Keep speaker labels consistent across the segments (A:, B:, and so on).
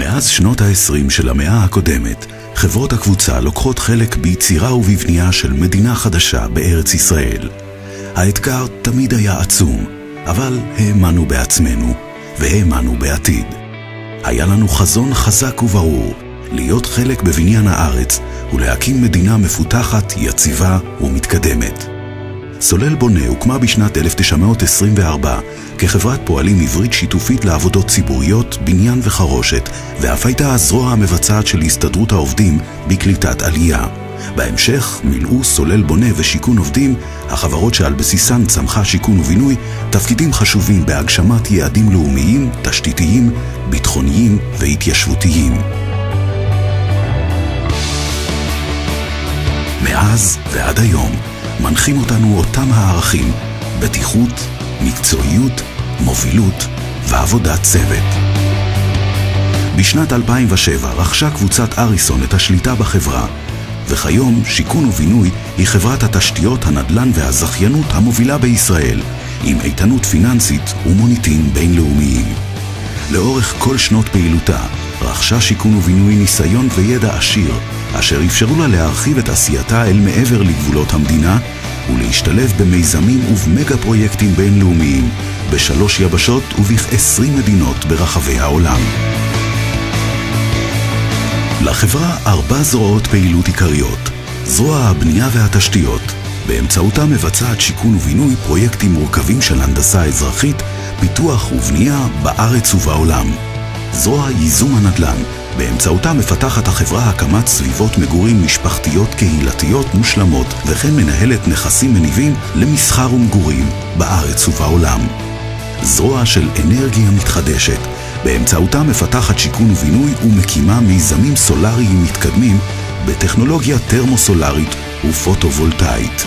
A: מאז שנות ה-20 של המאה הקודמת, חברות הקבוצה לוקחות חלק ביצירה ובבנייה של מדינה חדשה בארץ ישראל. האתגר תמיד היה עצום, אבל האמנו בעצמנו והאמנו בעתיד. היה לנו חזון חזק וברור, להיות חלק בבניין הארץ ולהקים מדינה מפותחת, יציבה ומתקדמת. סולל בונה הוקמה בשנת 1924 כחברת פועלים עברית שיתופית לעבודות ציבוריות, בניין וחרושת, ואף הייתה הזרוע המבצעת של הסתדרות העובדים בקליטת עלייה. בהמשך מילאו סולל בונה ושיכון עובדים, החברות שעל בסיסן צמחה שיכון ובינוי, תפקידים חשובים בהגשמת יעדים לאומיים, תשתיתיים, ביטחוניים והתיישבותיים. מאז ועד היום מנחים אותנו אותם הערכים: בטיחות, מקצועיות, מובילות ועבודת צוות. בשנת 2007 רכשה קבוצת אריסון את השליטה בחברה, וכיום שיכון ובינוי היא חברת התשתיות, הנדל"ן והזכיינות המובילה בישראל, עם איתנות פיננסית ומוניטין בינלאומיים. לאורך כל שנות פעילותה רכשה שיכון ובינוי ניסיון וידע עשיר, אשר אפשרו לה להרחיב את עשייתה אל מעבר לגבולות המדינה ולהשתלב במיזמים ובמגה פרויקטים בינלאומיים ב3 יבשות וב20 מדינות ברחבי העולם. לחברה 4 זרועות פעילות עיקריות: זרוע הבנייה והתשתיות, באמצעותה מבצעת שיכון ובינוי פרויקטים מורכבים של הנדסה אזרחית, פיתוח ובנייה בארץ ובעולם. זרוע ייזום הנדל"ן, באמצעותה מפתחת החברה הקמת סביבות מגורים משפחתיות קהילתיות מושלמות, וכן מנהלת נכסים מניבים למסחר ומגורים בארץ ובעולם. זרוע של אנרגיה מתחדשת, באמצעותה מפתחת שיכון ובינוי ומקימה מיזמים סולריים מתקדמים בטכנולוגיה טרמוסולרית ופוטו-וולטאית.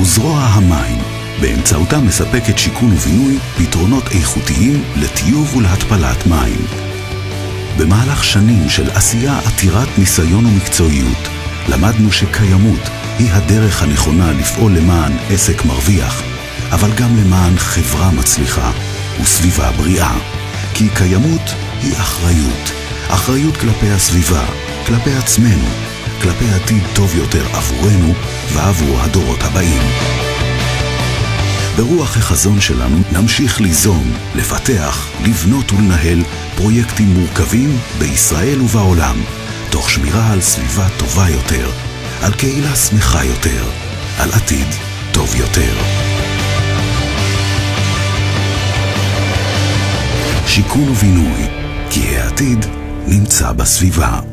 A: וזרוע המים, באמצעותה מספקת שיכון ובינוי פתרונות איכותיים לטיוב ולהתפלת מים. במהלך שנים של עשייה עתירת ניסיון ומקצועיות, למדנו שקיימות היא הדרך הנכונה לפעול למען עסק מרוויח, אבל גם למען חברה מצליחה וסביבה בריאה. כי קיימות היא אחריות, אחריות כלפי הסביבה, כלפי עצמנו, כלפי עתיד טוב יותר עבורנו ועבור הדורות הבאים. ברוח החזון שלנו נמשיך ליזום, לפתח, לבנות ולנהל פרויקטים מורכבים בישראל ובעולם, תוך שמירה על סביבה טובה יותר, על קהילה שמחה יותר, על עתיד טוב יותר. שיכון ובינוי, כי העתיד נמצא בסביבה.